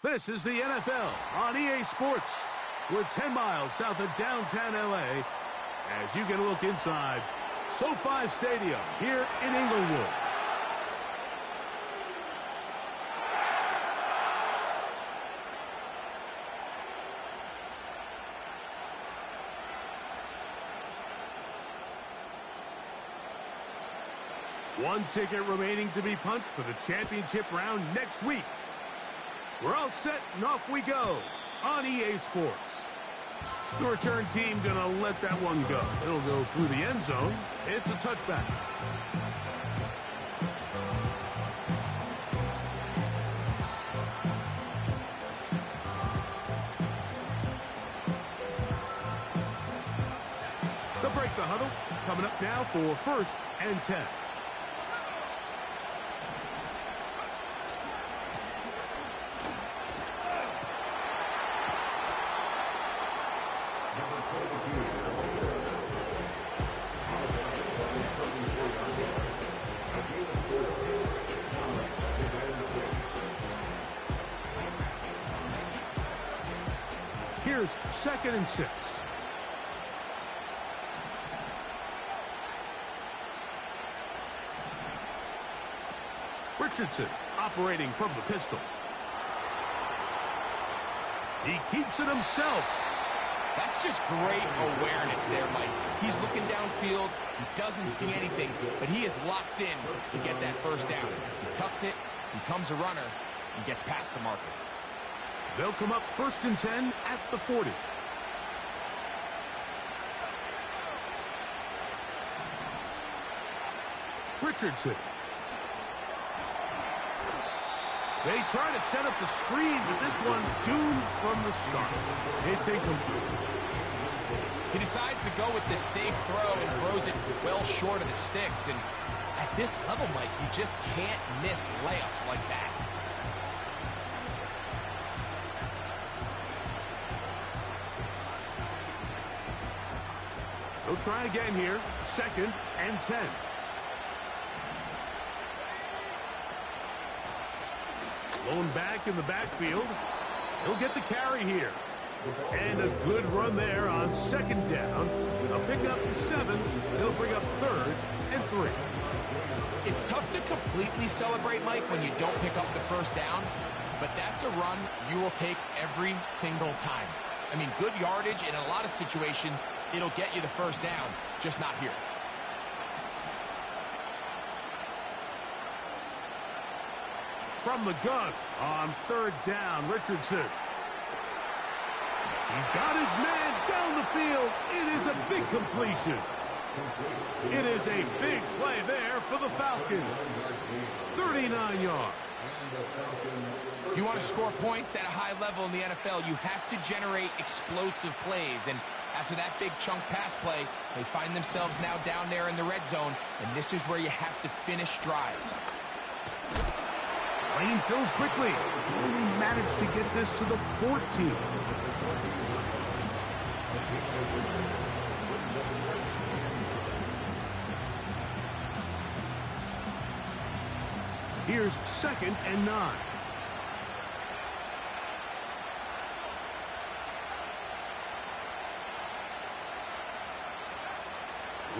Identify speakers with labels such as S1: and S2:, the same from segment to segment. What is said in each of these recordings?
S1: This is the NFL on EA Sports. We're 10 miles south of downtown LA as you get a look inside SoFi Stadium here in Inglewood. One ticket remaining to be punched for the championship round next week. We're all set and off we go on EA Sports. The return team gonna let that one go. It'll go through the end zone. It's a touchback. They'll break the huddle. Coming up now for 1st and 10. Here's 2nd and 6. Richardson operating from the pistol. He keeps it himself.
S2: That's just great awareness there, Mike. He's looking downfield. He doesn't see anything, but he is locked in to get that first down. He tucks it, becomes a runner, and gets past the marker.
S1: They'll come up 1st and 10 at the 40. Richardson. They try to set up the screen, but this one doomed from the start. It's incomplete.
S2: He decides to go with this safe throw and throws it well short of the sticks. And at this level, Mike, you just can't miss layups like that.
S1: They'll try again here. 2nd and 10. Lone back in the backfield. He'll get the carry here. And a good run there on 2nd down. A pickup 7. He'll bring up 3rd and 3.
S2: It's tough to completely celebrate, Mike, when you don't pick up the first down. But that's a run you will take every single time. I mean, good yardage in a lot of situations. It'll get you the first down, just not here.
S1: From the gun on 3rd down, Richardson. He's got his man down the field. It is a big completion. It is a big play there for the Falcons. 39 yards.
S2: If you want to score points at a high level in the NFL, you have to generate explosive plays. And after that big chunk pass play, they find themselves now down there in the red zone. And this is where you have to finish drives.
S1: Lane fills quickly. Only managed to get this to the 14. Here's 2nd and 9.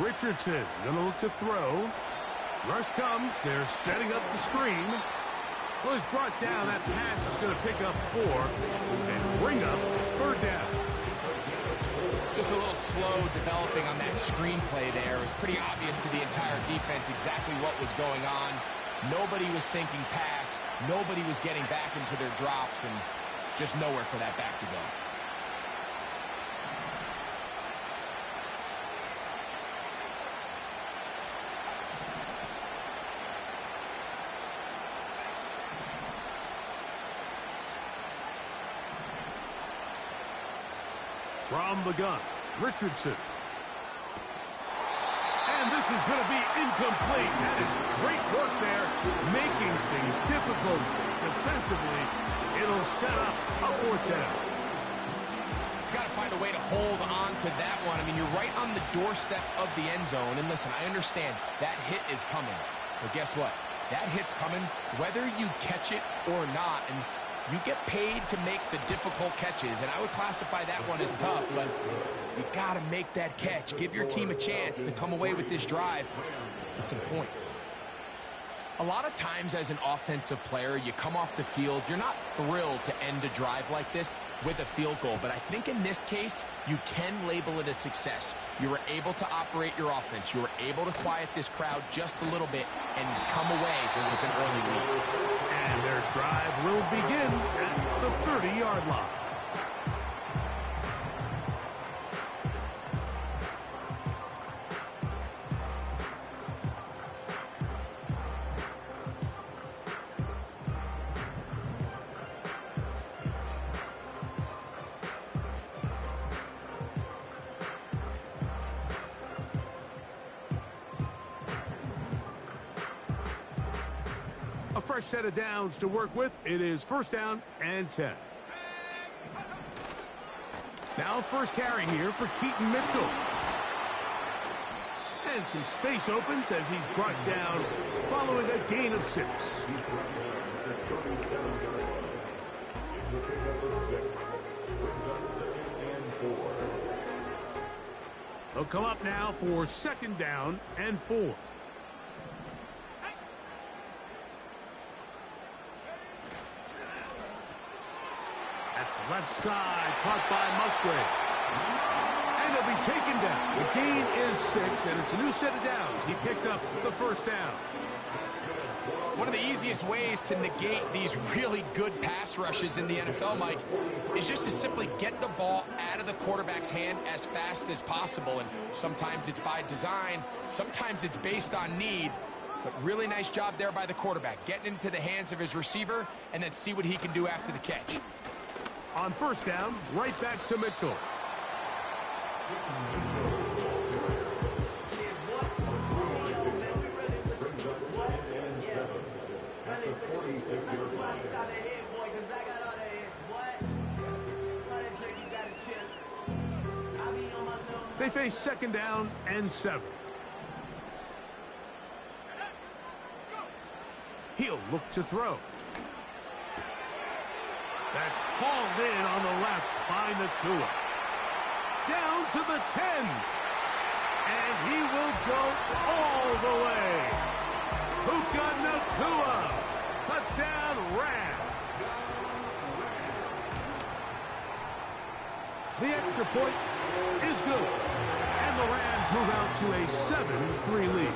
S1: Richardson gonna look to throw. Rush comes. They're setting up the screen. Well, he's brought down. That pass is going to pick up 4 and bring up 3rd down.
S2: Just a little slow developing on that screenplay there. It was pretty obvious to the entire defense exactly what was going on. Nobody was thinking pass. Nobody was getting back into their drops, and just nowhere for that back to go.
S1: From the gun, Richardson. And this is going to be incomplete. That is great work there, making things difficult defensively. It'll set up a 4th down.
S2: He's got to find a way to hold on to that one. I mean, you're right on the doorstep of the end zone. And listen, I understand that hit is coming. But guess what? That hit's coming whether you catch it or not. And You get paid to make the difficult catches, and I would classify that one as tough, but you got to make that catch. Give your team a chance to come away with this drive with some points. A lot of times as an offensive player, you come off the field, you're not thrilled to end a drive like this with a field goal. But I think in this case, you can label it a success. You were able to operate your offense. You were able to quiet this crowd just a little bit and come away with an early lead.
S1: And their drive will begin at the 30-yard line. A fresh set of downs to work with. It is first down and 10. Now first carry here for Keaton Mitchell. And some space opens as he's brought down following a gain of 6. They'll come up now for second down and 4. That's left side, caught by Musgrave. And he'll be taken down. The gain is 6, and it's a new set of downs. He picked up the first down.
S2: One of the easiest ways to negate these really good pass rushes in the NFL, Mike, is just to simply get the ball out of the quarterback's hand as fast as possible. And sometimes it's by design, sometimes it's based on need. But really nice job there by the quarterback, getting into the hands of his receiver, and then see what he can do after the catch.
S1: On first down, right back to Mitchell. They face second down and 7. He'll look to throw. That's hauled in on the left by Nacua. Down to the 10. And he will go all the way. Puka Nacua. Touchdown, Rams. The extra point is good. And the Rams move out to a 7-3 lead.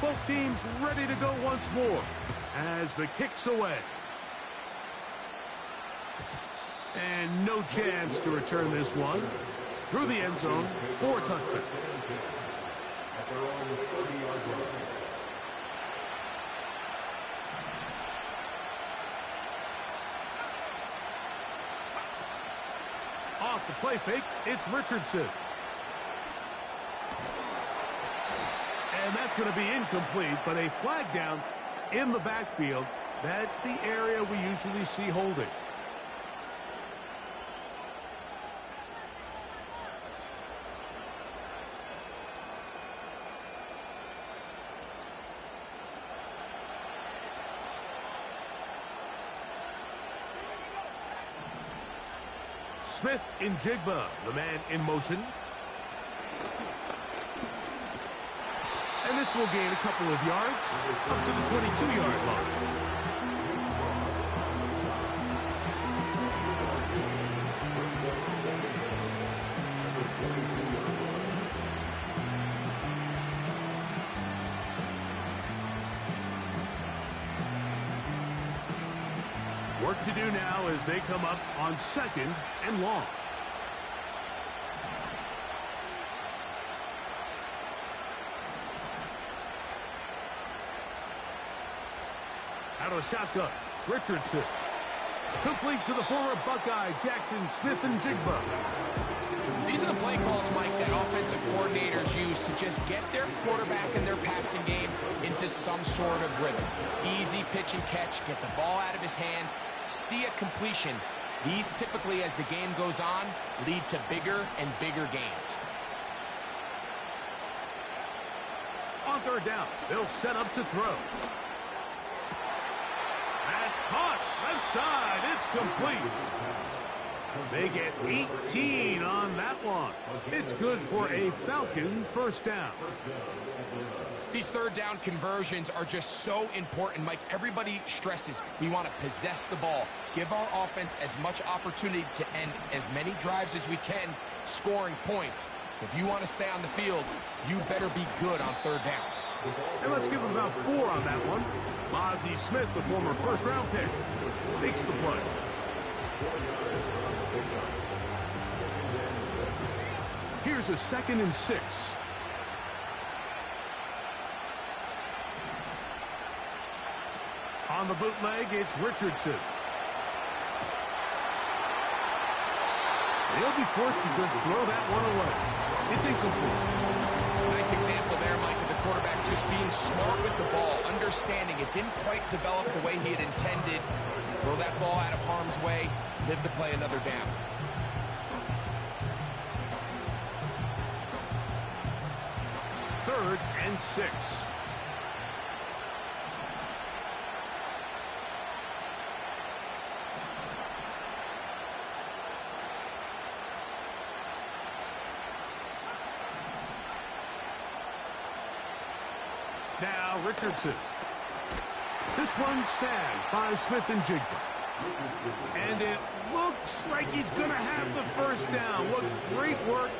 S1: Both teams ready to go once more as the kick's away. And no chance to return this one through the end zone for a touchdown. Off the play fake, it's Richardson. And that's going to be incomplete, but a flag down in the backfield. That's the area we usually see holding. Smith in Jigba, the man in motion. And this will gain a couple of yards up to the 22-yard line. Work to do now as they come up on second and long. Out of the shotgun, Richardson. Complete to the former Buckeye, Jackson Smith and Jigba.
S2: These are the play calls, Mike, that offensive coordinators use to just get their quarterback and their passing game into some sort of rhythm. Easy pitch and catch, get the ball out of his hand, see a completion. These typically, as the game goes on, lead to bigger and bigger gains.
S1: On third down, they'll set up to throw. That's caught. Left side. It's complete. They get 18 on that one. It's good for a Falcon first down.
S2: These third down conversions are just so important, Mike. Everybody stresses we want to possess the ball, give our offense as much opportunity to end as many drives as we can, scoring points. So if you want to stay on the field, you better be good on third down.
S1: And let's give him about 4 on that one. Mazi Smith, the former first-round pick, makes the play. Here's a 2nd and 6. On the bootleg, it's Richardson. They'll be forced to just throw that one away. It's incomplete.
S2: Nice example there, Mike, of the quarterback just being smart with the ball, understanding it didn't quite develop the way he had intended. Throw that ball out of harm's way, live to play another down.
S1: Third and 6. Now Richardson. This one's snagged by Smith and Jigba. And it looks like he's going to have the first down. What great work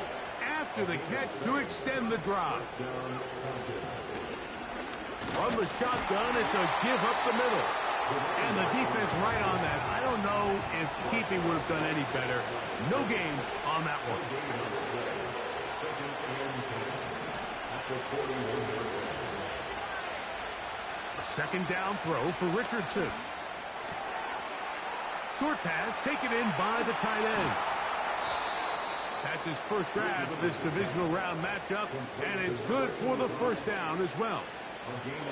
S1: after the catch to extend the drive. From the shotgun, it's a give up the middle. And the defense right on that. I don't know if keeping would have done any better. No gain on that one. A second down throw for Richardson. Short pass taken in by the tight end. That's his first grab of this divisional round matchup, and it's good for the first down as well.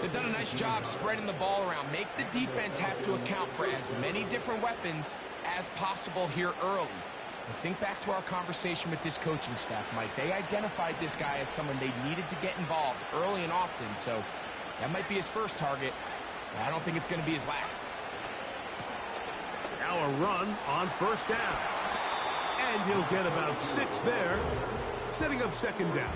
S2: They've done a nice job spreading the ball around. Make the defense have to account for as many different weapons as possible here early. And think back to our conversation with this coaching staff, Mike. They identified this guy as someone they needed to get involved early and often, so that might be his first target. I don't think it's going to be his last.
S1: Now a run on first down. And he'll get about 6 there, setting up second down.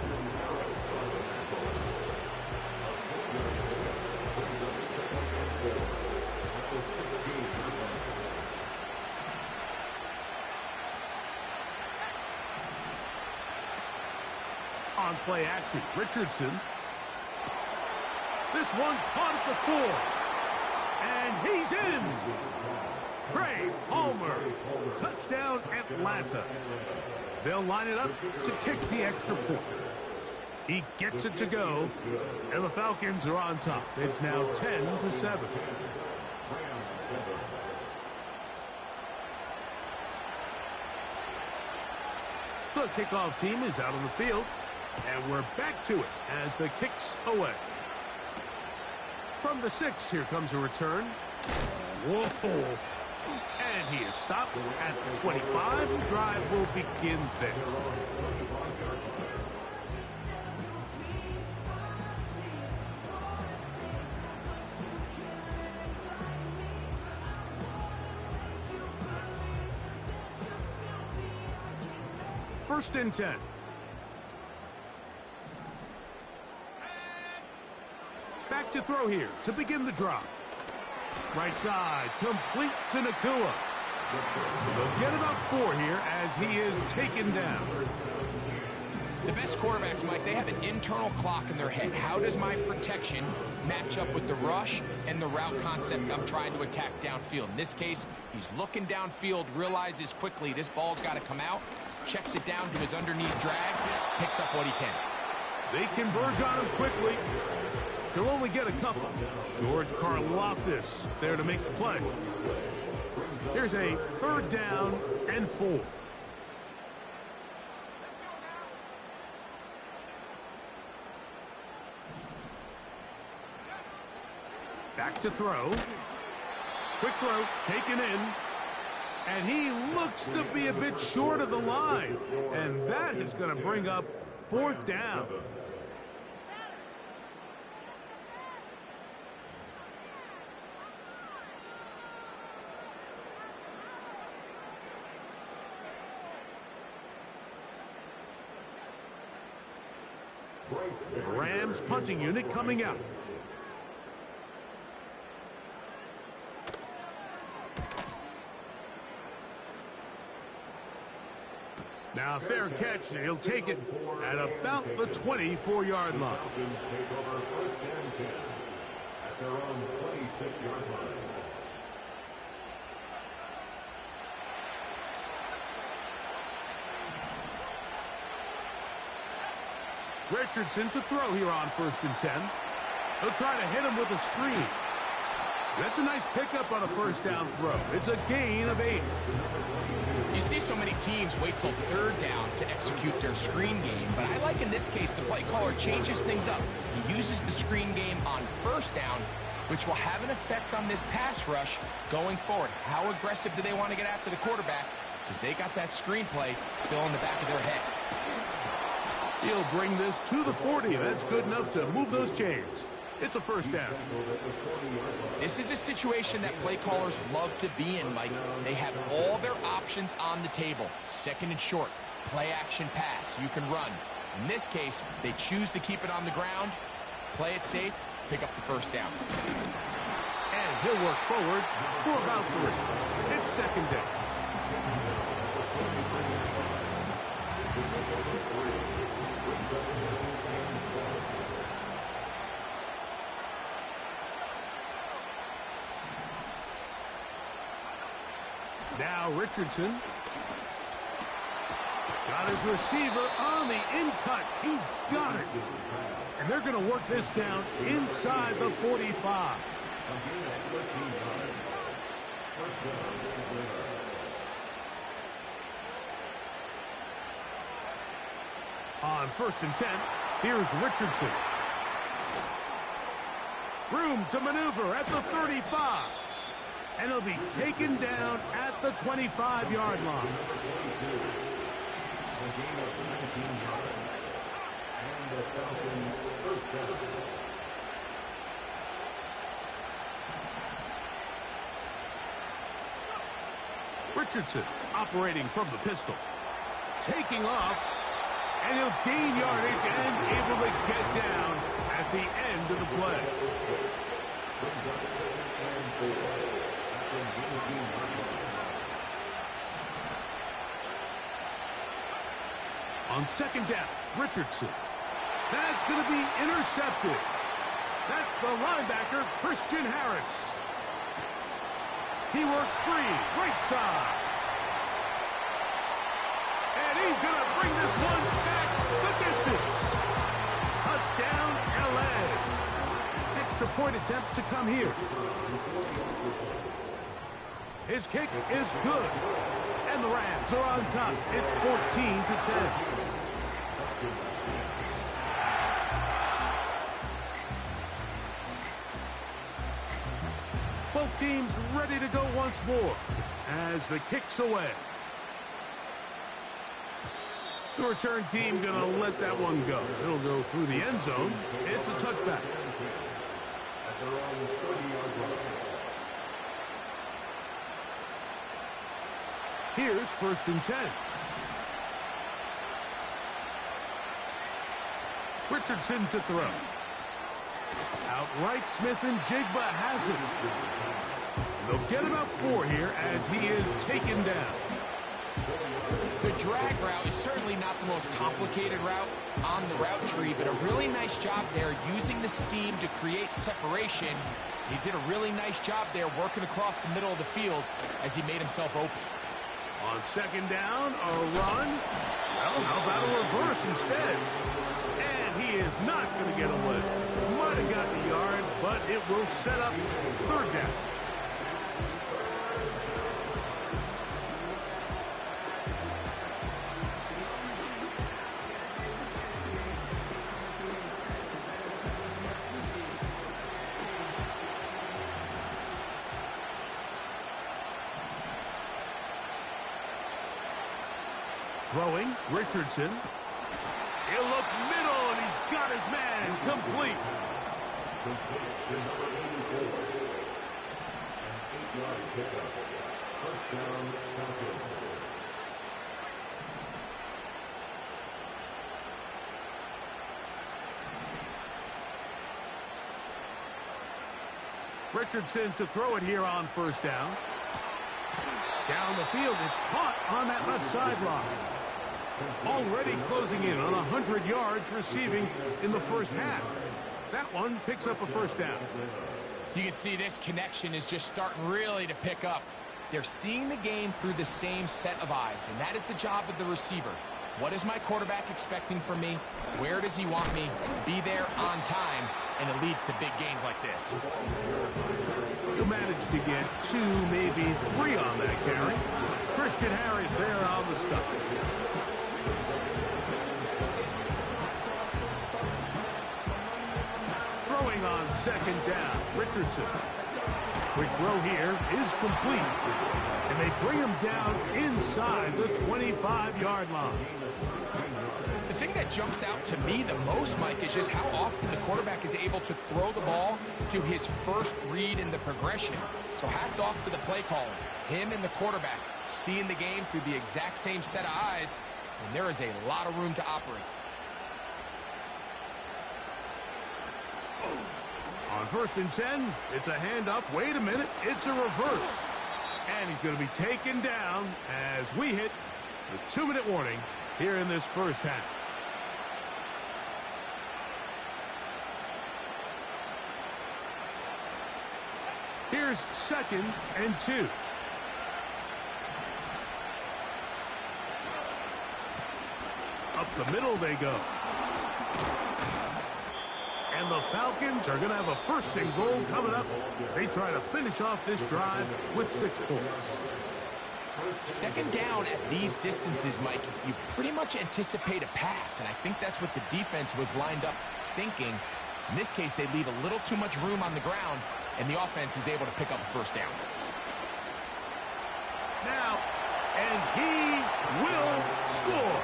S1: On play action, Richardson. This one caught at the 4. And he's in. Trey Palmer, touchdown Atlanta. They'll line it up to kick the extra point. He gets it to go, and the Falcons are on top. It's now 10-7. The kickoff team is out on the field, and we're back to it as the kick's away. From the 6, here comes a return. Whoa! And he is stopped at the 25. The drive will begin there. First and 10. Back to throw here to begin the drive. Right side, complete to Nacua. They'll get about 4 here as he is taken down.
S2: The best quarterbacks, Mike, they have an internal clock in their head. How does my protection match up with the rush and the route concept I'm trying to attack downfield? In this case, he's looking downfield, realizes quickly this ball's got to come out, checks it down to his underneath drag, picks up what he can.
S1: They converge on him quickly. He'll only get a couple. George Karlaftis there to make the play. Here's a third down and 4. Back to throw. Quick throw, taken in. And he looks to be a bit short of the line. And that is going to bring up 4th down. The Rams punting unit coming out. Now, fair catch, and he'll take it at about the 24-yard line.
S3: Take over first and 10 at their own 26-yard line.
S1: Richardson to throw here on first and 10. He'll try to hit him with a screen. That's a nice pickup on a first down throw. It's a gain of 8.
S2: You see so many teams wait till third down to execute their screen game, but I like in this case the play caller changes things up. He uses the screen game on first down, which will have an effect on this pass rush going forward. How aggressive do they want to get after the quarterback? Because they got that screen play still in the back of their head.
S1: He'll bring this to the 40. That's good enough to move those chains. It's a first down.
S2: This is a situation that play callers love to be in, Mike. They have all their options on the table. Second and short, play action pass, you can run. In this case, they choose to keep it on the ground, play it safe, pick up the first down.
S1: And he'll work forward for about 3. It's second down. Now Richardson. Got his receiver on the in-cut. He's got it. And they're going to work this down inside the 45. On first and 10, here's Richardson. Room to maneuver at the 35. And he'll be taken down at the 25-yard line. Richardson operating from the pistol. Taking off, and he'll gain yardage and able to get down at the end of the play. On second down, Richardson. That's going to be intercepted. That's the linebacker, Christian Harris. He works free, right side. And he's going to bring this one back the distance. Touchdown, L.A. Extra point attempt to come here. His kick is good. And the Rams are on top. It's 14-10. Both teams ready to go once more as the kick's away. The return team going to let that one go. It'll go through the end zone. It's a touchback. Here's first and 10. Richardson to throw. Outright Smith and Jigba has it. They'll get about 4 here as he is taken down.
S2: The drag route is certainly not the most complicated route on the route tree, but a really nice job there using the scheme to create separation. He did a really nice job there working across the middle of the field as he made himself open.
S1: On second down, a run. Well, how about a reverse instead? And he is not going to get away. Might have got the yard, but it will set up third down. Throwing, Richardson. He'll look middle, and he's got his man complete.
S3: To number 84. An 8-yard pickup. First down, Falcons.
S1: Richardson to throw it here on first down. Down the field, it's caught on that left sideline. Already closing in on 100 yards receiving in the first half. That one picks up a first down.
S2: You can see this connection is just starting really to pick up. They're seeing the game through the same set of eyes, and that is the job of the receiver. What is my quarterback expecting from me? Where does he want me? Be there on time, and it leads to big gains like this.
S1: You'll manage to get 2, maybe 3 on that carry. Christian Harris there on the stop. Throwing on second down, Richardson. Quick throw here is complete. And they bring him down inside the 25-yard line.
S2: The thing that jumps out to me the most, Mike, is just how often the quarterback is able to throw the ball to his first read in the progression. So hats off to the play caller. Him and the quarterback seeing the game through the exact same set of eyes, and there is a lot of room to operate.
S1: On 1st and 10, it's a handoff. Wait a minute, it's a reverse. And he's going to be taken down as we hit the 2-minute warning here in this first half. Here's 2nd and 2. Up the middle they go. And the Falcons are going to have a 1st and goal coming up. They try to finish off this drive with 6 points.
S2: 2nd down at these distances, Mike, you pretty much anticipate a pass, and I think that's what the defense was lined up thinking. In this case, they leave a little too much room on the ground, and the offense is able to pick up a 1st down.
S1: Now, and he will score.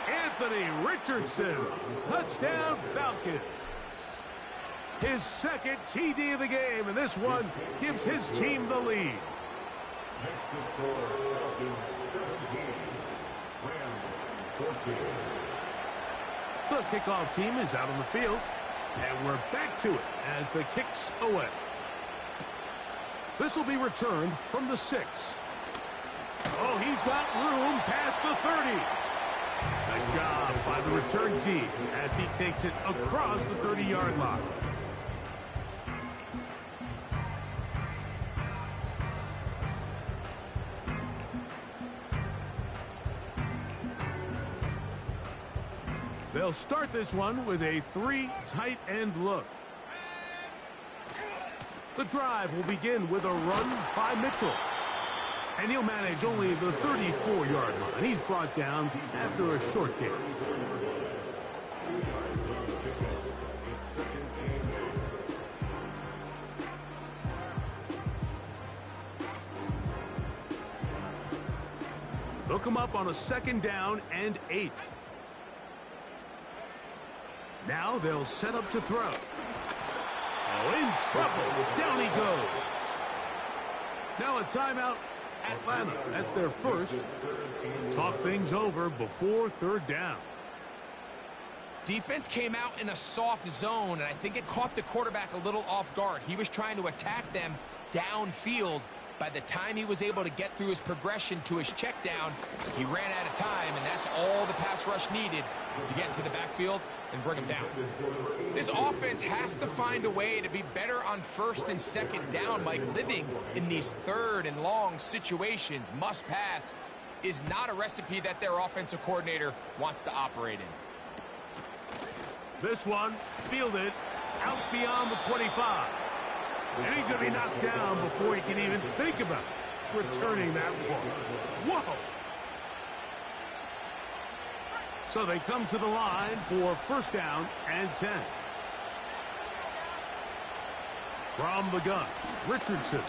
S1: Anthony Richardson, touchdown Falcons. His 2nd TD of the game, and this one gives his team the lead.
S3: Next to score, Falcons 17, Rams 14.
S1: The kickoff team is out on the field, and we're back to it as the kick's away. This will be returned from the 6. Oh, he's got room past the 30. Nice job by the return team as he takes it across the 30-yard line. They'll start this one with a 3 tight end look. The drive will begin with a run by Mitchell. And he'll manage only the 34-yard line. He's brought down after a short gain. They'll come up on a 2nd down and 8. Now they'll set up to throw. Oh, in trouble. Down he goes. Now a timeout. Atlanta, that's their 1st. Talk things over before 3rd down.
S2: Defense came out in a soft zone, and I think it caught the quarterback a little off guard. He was trying to attack them downfield. By the time he was able to get through his progression to his check down, he ran out of time, and that's all the pass rush needed to get into the backfield and bring him down. This offense has to find a way to be better on 1st and 2nd down, Mike. Living in these 3rd and long situations, must pass, is not a recipe that their offensive coordinator wants to operate in.
S1: This one fielded out beyond the 25. And he's going to be knocked down before he can even think about returning that one. Whoa! So they come to the line for 1st down and 10. From the gun, Richardson.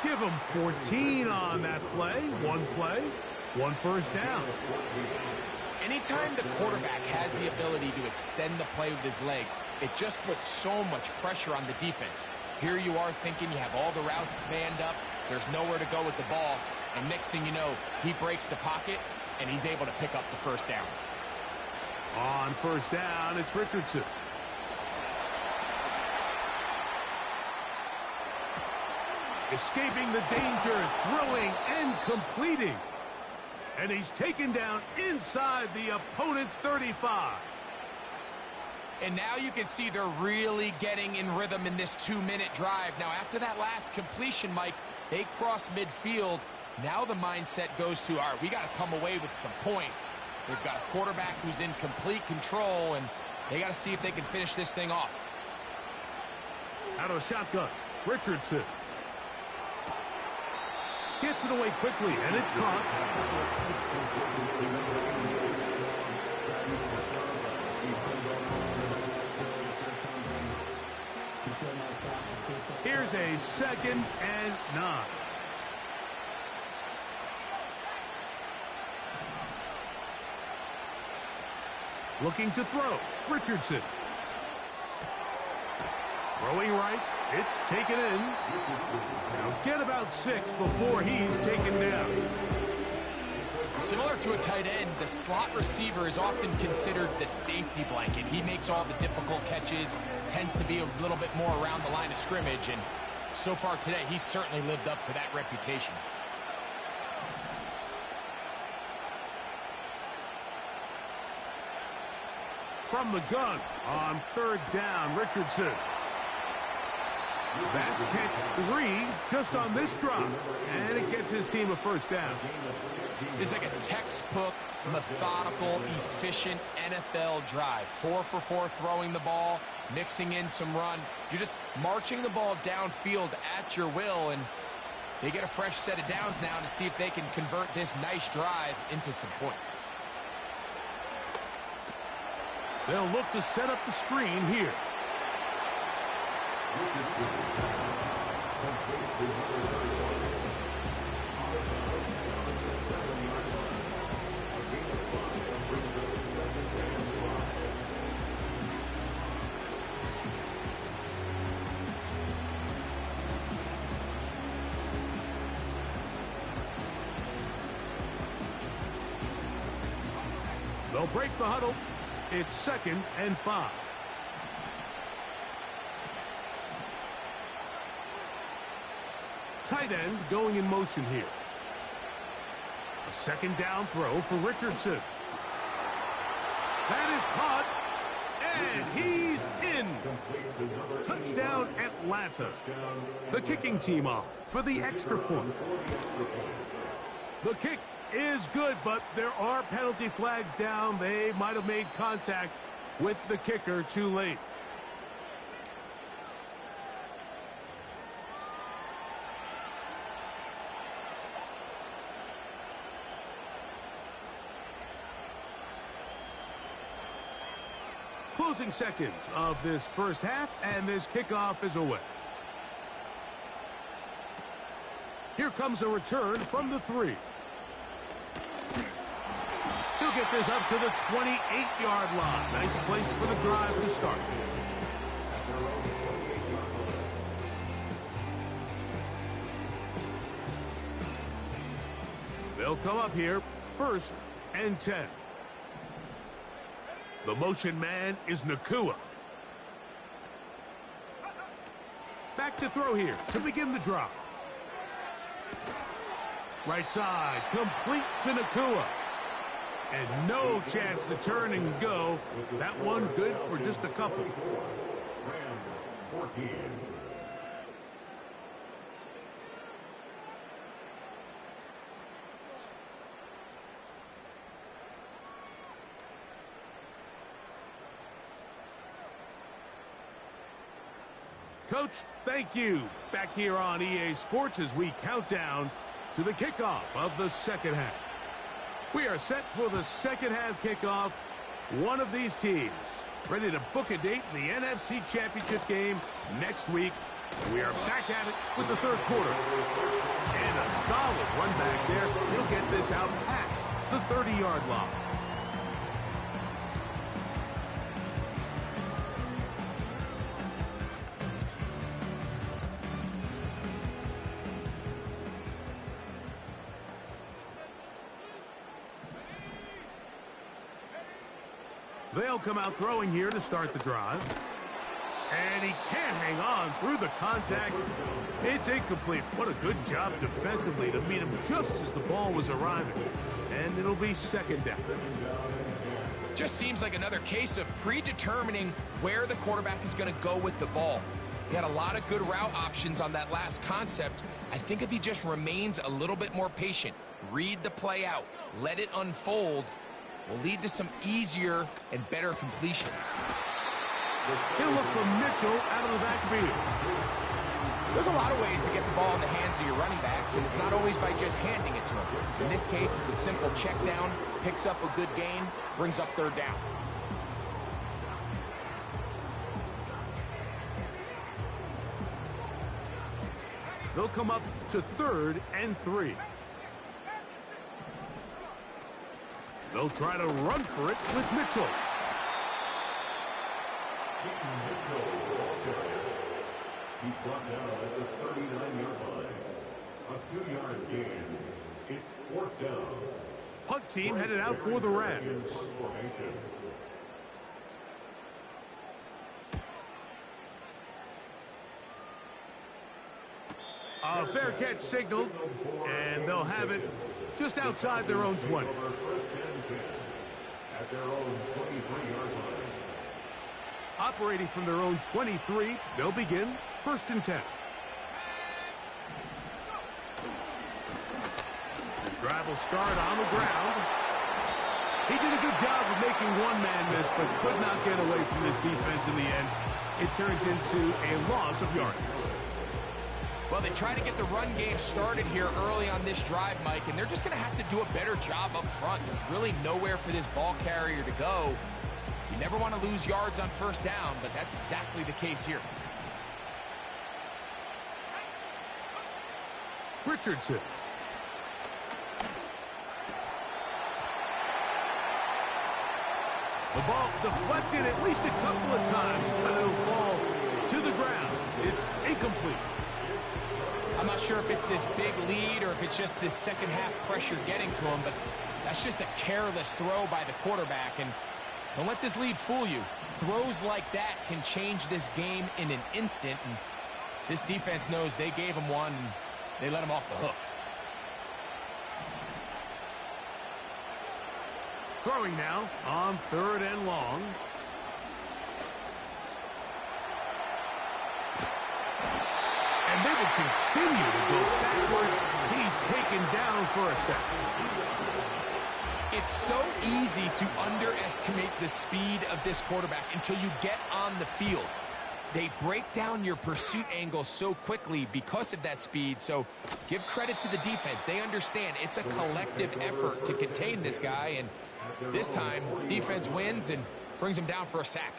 S1: Give him 14 on that play. One 1st down.
S2: Anytime the quarterback has the ability to extend the play with his legs, it just puts so much pressure on the defense. Here you are thinking you have all the routes manned up, there's nowhere to go with the ball, and next thing you know, he breaks the pocket, and he's able to pick up the 1st down.
S1: On first down, it's Richardson. Escaping the danger, throwing and completing. And he's taken down inside the opponent's 35.
S2: And now you can see they're really getting in rhythm in this 2-minute drive. Now, after that last completion, Mike, they cross midfield. Now the mindset goes to, all right, we got to come away with some points. They've got a quarterback who's in complete control, and they got to see if they can finish this thing off.
S1: Out of the shotgun, Richardson. Gets it away quickly, and it's caught. Here's a 2nd and 9. Looking to throw, Richardson. Throwing right, it's taken in. Now get about 6 before he's taken down.
S2: Similar to a tight end, the slot receiver is often considered the safety blanket. He makes all the difficult catches, tends to be a little bit more around the line of scrimmage, and so far today, he's certainly lived up to that reputation.
S1: From the gun on 3rd down, Richardson. That's catch 3 just on this drop, and it gets his team a first down.
S2: It's like a textbook, methodical, efficient NFL drive. 4 for 4 throwing the ball, mixing in some run. You're just marching the ball downfield at your will, and they get a fresh set of downs now to see if they can convert this nice drive into some points.
S1: They'll look to set up the screen here. They'll break the huddle. It's 2nd and 5. Tight end going in motion here. A 2nd down throw for Richardson. That is caught, and he's in. Touchdown, Atlanta. The kicking team off for the extra point. The kick is good, but there are penalty flags down. They might have made contact with the kicker too late. Closing seconds of this first half, and this kickoff is away. Here comes a return from the 3. He'll get this up to the 28-yard line. Nice place for the drive to start. They'll come up here, 1st and 10. The motion man is Nacua. Back to throw here to begin the drop. Right side, complete to Nacua. And no chance to turn and go. That one good for just a couple.
S3: Rams 14.
S1: Coach, thank you. Back here on EA Sports as we count down to the kickoff of the second half. We are set for the second half kickoff. One of these teams ready to book a date in the NFC Championship game next week. We are back at it with the third quarter. And a solid run back there. He'll get this out past the 30-yard line. They'll come out throwing here to start the drive. And he can't hang on through the contact. It's incomplete. What a good job defensively to meet him just as the ball was arriving. And it'll be second down.
S2: Just seems like another case of predetermining where the quarterback is going to go with the ball. He had a lot of good route options on that last concept. I think if he just remains a little bit more patient, read the play out, let it unfold, will lead to some easier and better completions.
S1: He'll look for Mitchell out of the backfield.
S2: There's a lot of ways to get the ball in the hands of your running backs, and it's not always by just handing it to them. In this case, it's a simple check down, picks up a good gain, brings up third down.
S1: They'll come up to 3rd and 3. They'll try to run for it with Mitchell.
S3: He's brought down at the 39-yard line. A 2-yard gain. It's 4th down.
S1: Punt team headed out for the Rams. A fair catch signaled, and they'll have it just outside their own 20.
S3: At their own 23-yard line.
S1: Operating from their own 23, they'll begin 1st and 10. The drive will start on the ground. He did a good job of making one man miss, but could not get away from this defense in the end. It turns into a loss of yardage.
S2: Well, they try to get the run game started here early on this drive, Mike, and they're just going to have to do a better job up front. There's really nowhere for this ball carrier to go. You never want to lose yards on 1st down, but that's exactly the case here.
S1: Richardson. The ball deflected at least a couple of times, but it'll fall to the ground. It's incomplete.
S2: I'm not sure if it's this big lead or if it's just this second half pressure getting to him, but that's just a careless throw by the quarterback. And don't let this lead fool you. Throws like that can change this game in an instant. And this defense knows they gave him one, and they let him off the hook.
S1: Throwing now on 3rd and long. And they will continue to go backwards. He's taken down for a second.
S2: It's so easy to underestimate the speed of this quarterback until you get on the field. They break down your pursuit angle so quickly because of that speed, so give credit to the defense. They understand it's a collective effort to contain this guy, and this time, defense wins and brings him down for a sack.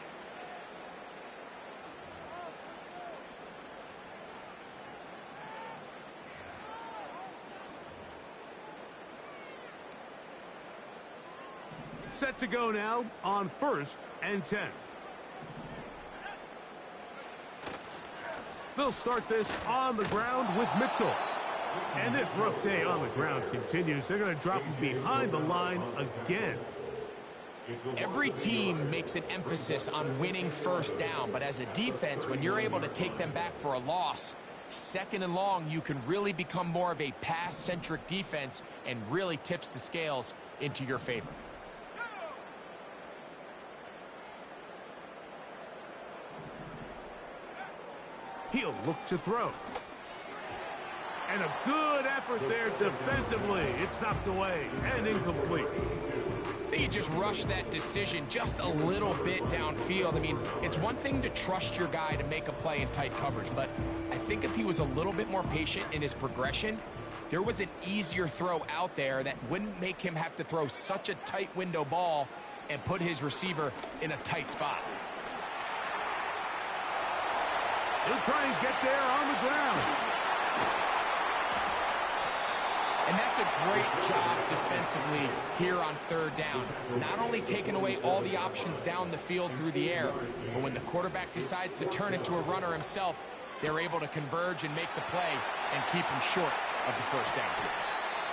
S1: Set to go now on 1st and 10. They'll start this on the ground with Mitchell. And this rough day on the ground continues. They're going to drop him behind the line again.
S2: Every team makes an emphasis on winning 1st down, but as a defense, when you're able to take them back for a loss, 2nd and long, you can really become more of a pass-centric defense and really tips the scales into your favor.
S1: He'll look to throw. And a good effort there defensively. It's knocked away and incomplete.
S2: They just rushed that decision just a little bit downfield. I mean, it's one thing to trust your guy to make a play in tight coverage, but I think if he was a little bit more patient in his progression, there was an easier throw out there that wouldn't make him have to throw such a tight window ball and put his receiver in a tight spot.
S1: He'll try and get there on the ground.
S2: And that's a great job defensively here on 3rd down. Not only taking away all the options down the field through the air, but when the quarterback decides to turn into a runner himself, they're able to converge and make the play and keep him short of the 1st down.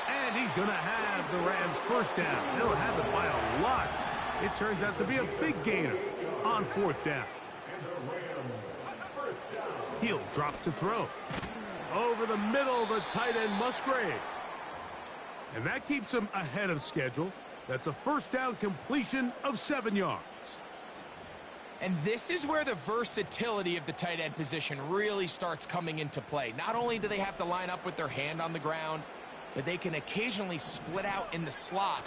S1: And he's going to have the Rams 1st down. They'll have it by a lot. It turns out to be a big gainer on 4th down. He'll drop to throw. Over the middle, the tight end Musgrave. And that keeps him ahead of schedule. That's a 1st down completion of 7 yards.
S2: And this is where the versatility of the tight end position really starts coming into play. Not only do they have to line up with their hand on the ground, but they can occasionally split out in the slot.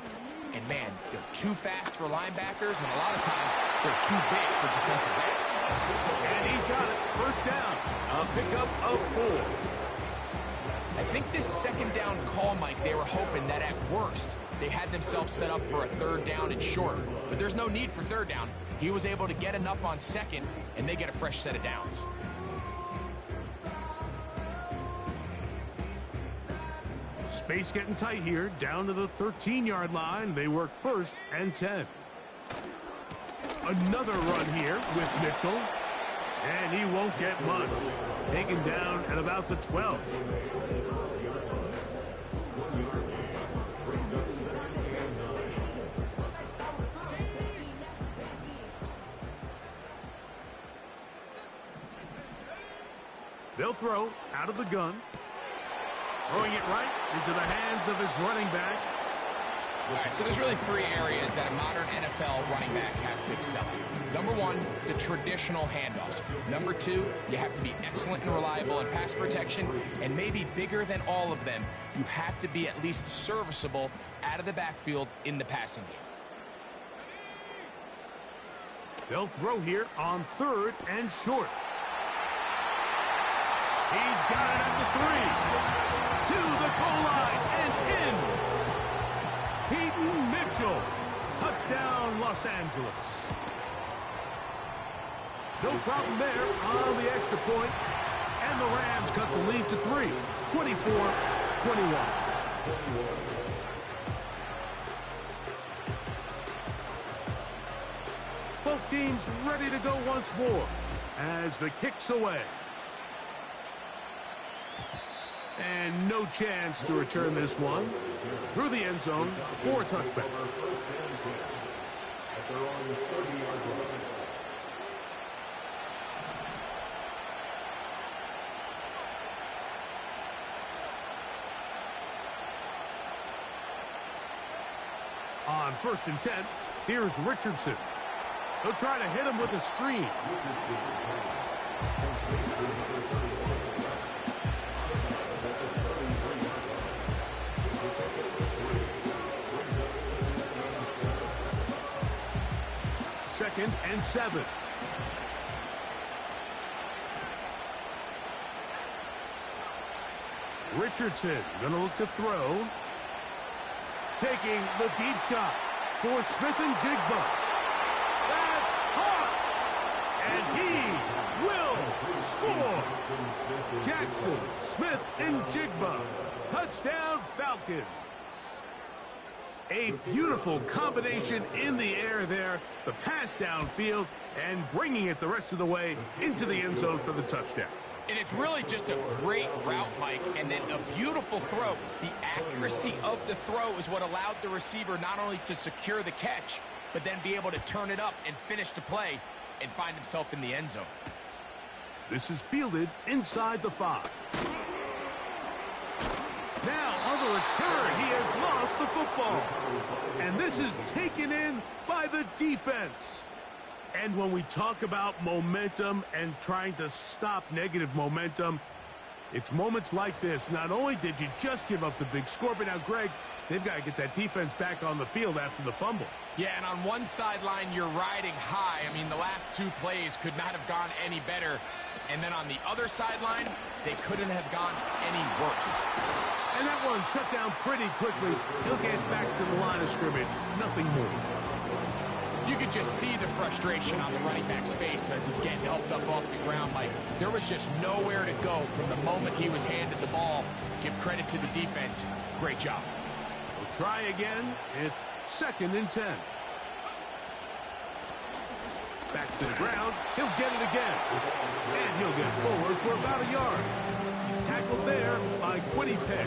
S2: And man, they're too fast for linebackers, and a lot of times they're too big for defensive backs.
S1: And he's got it. 1st down. A pickup of 4.
S2: I think this 2nd down call, Mike, they were hoping that at worst they had themselves set up for a 3rd down and short. But there's no need for 3rd down. He was able to get enough on 2nd, and they get a fresh set of downs.
S1: Space getting tight here, down to the 13-yard line. They work 1st and 10. Another run here with Mitchell. And he won't get much. Taken down at about the 12. They'll throw out of the gun. Throwing it right into the hands of his running back.
S2: All right, so there's really 3 areas that a modern NFL running back has to excel at. Number 1, the traditional handoffs. Number 2, you have to be excellent and reliable in pass protection. And maybe bigger than all of them, you have to be at least serviceable out of the backfield in the passing game.
S1: They'll throw here on 3rd and short. He's got it at the 3. To the goal line and in. Peyton Mitchell. Touchdown, Los Angeles. No problem there on the extra point. And the Rams cut the lead to 3. 24-21. Both teams ready to go once more as the kick's away. And no chance to return this one through the end zone for a touchback. On 1st and 10, here's Richardson. He'll try to hit him with a screen. Second and 7. Richardson gonna look to throw. Taking the deep shot for Smith and Jigba. That's hot! And he will score! Jackson, Smith, and Jigba. Touchdown, Falcons. A beautiful combination in the air there. The pass downfield and bringing it the rest of the way into the end zone for the touchdown.
S2: And it's really just a great route, Mike, and then a beautiful throw. The accuracy of the throw is what allowed the receiver not only to secure the catch, but then be able to turn it up and finish the play and find himself in the end zone.
S1: This is fielded inside the 5. Now, on the return, he has lost the football. And this is taken in by the defense. And when we talk about momentum and trying to stop negative momentum, it's moments like this. Not only did you just give up the big score, but now, Greg, they've got to get that defense back on the field after the fumble.
S2: Yeah, and on one sideline, you're riding high. I mean, the last 2 plays could not have gone any better. And then on the other sideline, they couldn't have gone any worse.
S1: And that one shut down pretty quickly. He'll get back to the line of scrimmage. Nothing more.
S2: You could just see the frustration on the running back's face as he's getting helped up off the ground. Like, there was just nowhere to go from the moment he was handed the ball. Give credit to the defense. Great job.
S1: We'll try again. It's 2nd and 10. Back to the ground. He'll get it again. And he'll get forward for about a yard. He's tackled there by Quiddy Peck.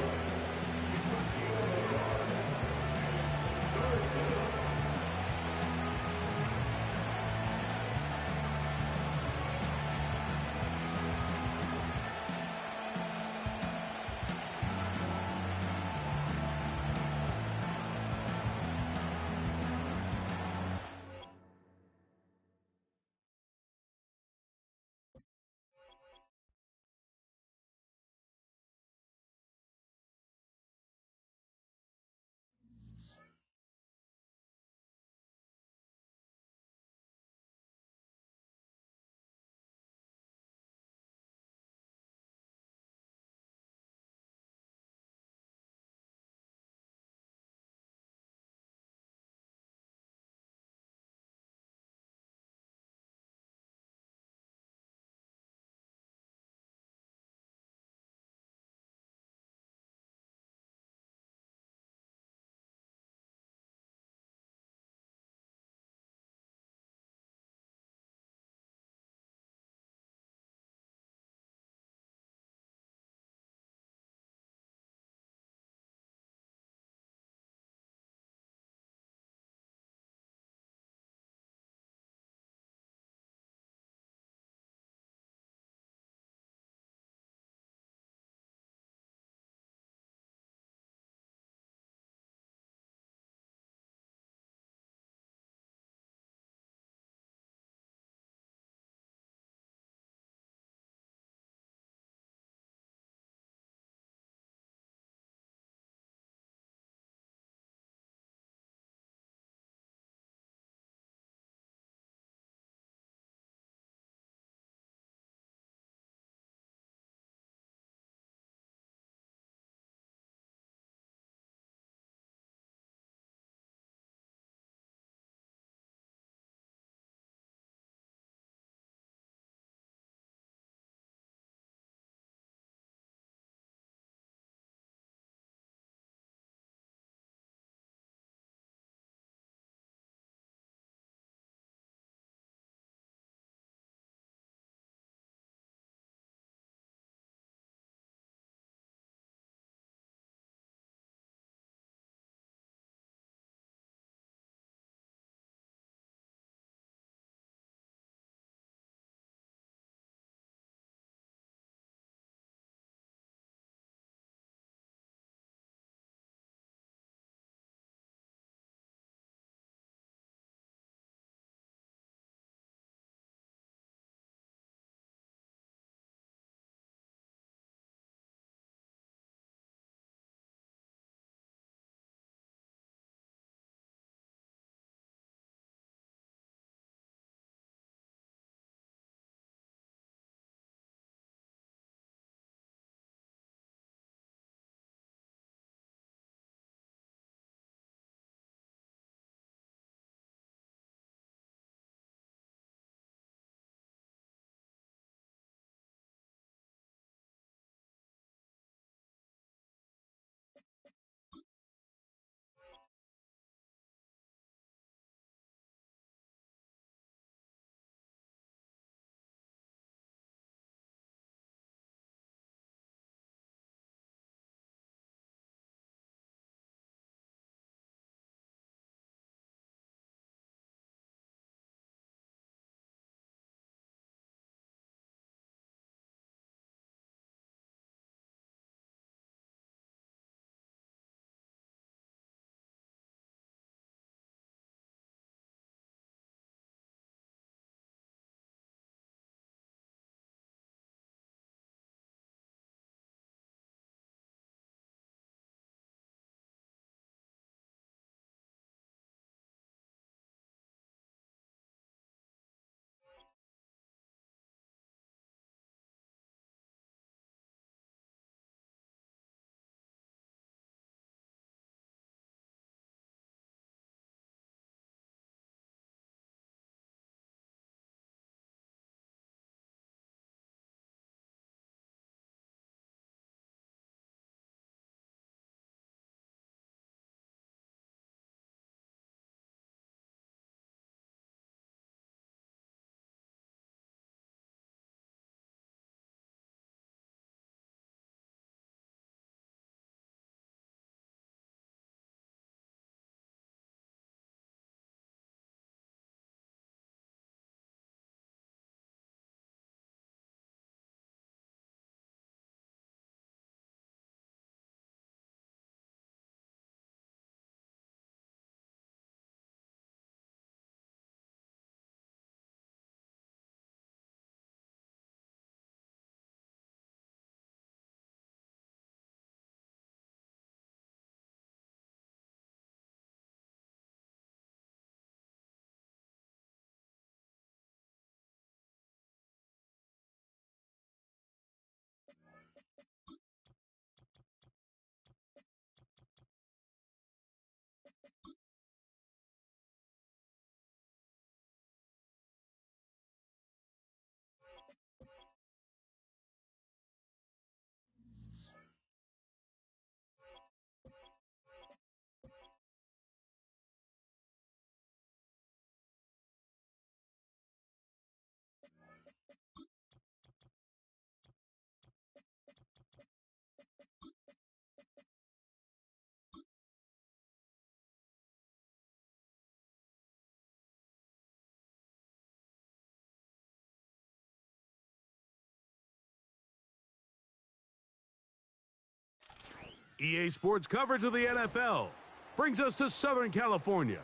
S1: EA Sports coverage of the NFL brings us to Southern California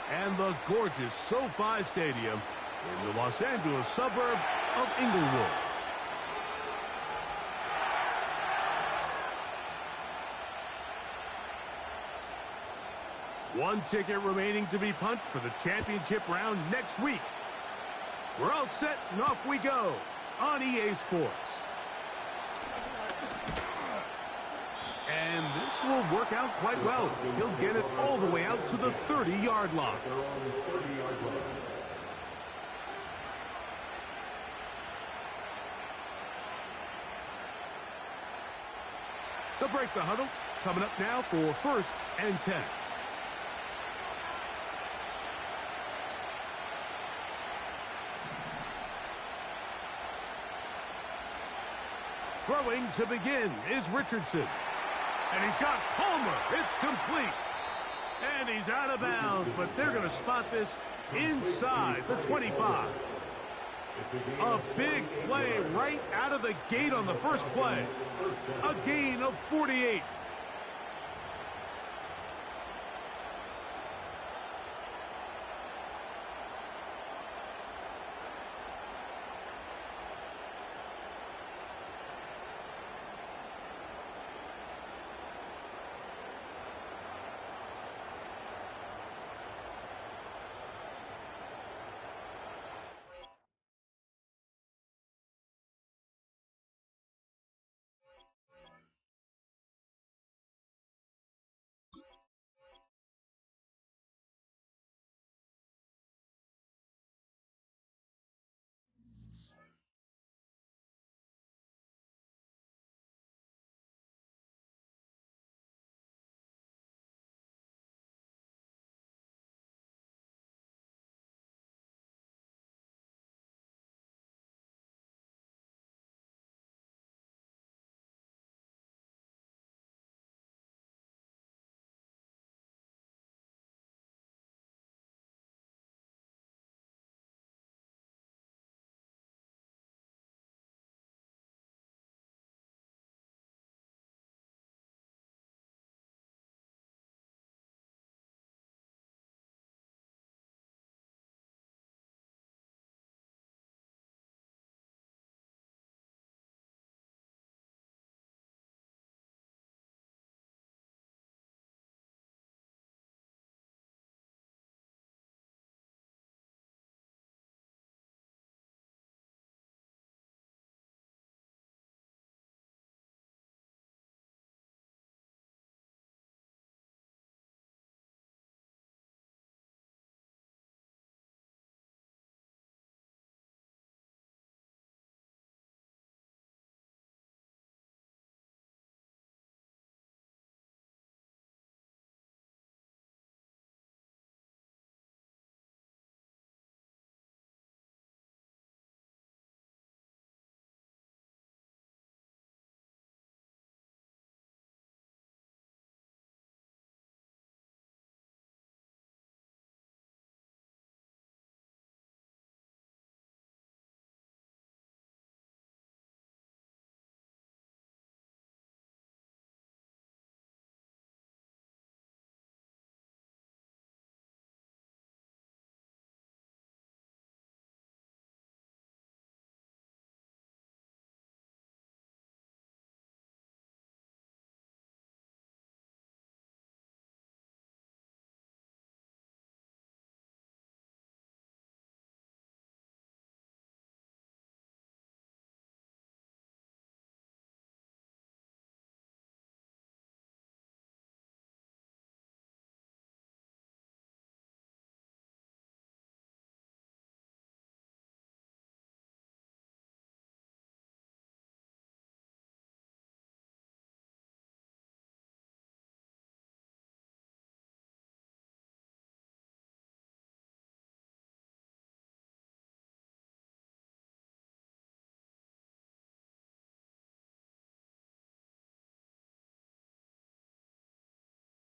S1: and the gorgeous SoFi Stadium in the Los Angeles suburb of Inglewood. One ticket remaining to be punched for the championship round next week. We're all set and off we go on EA Sports. And this will work out quite well. He'll get it all the way out to the 30-yard line. They'll break the huddle. Coming up now for 1st and 10. Throwing to begin is Richardson. And he's got Palmer. It's complete. And he's out of bounds, but they're going to spot this inside the 25. A big play right out of the gate on the first play. A gain of 48.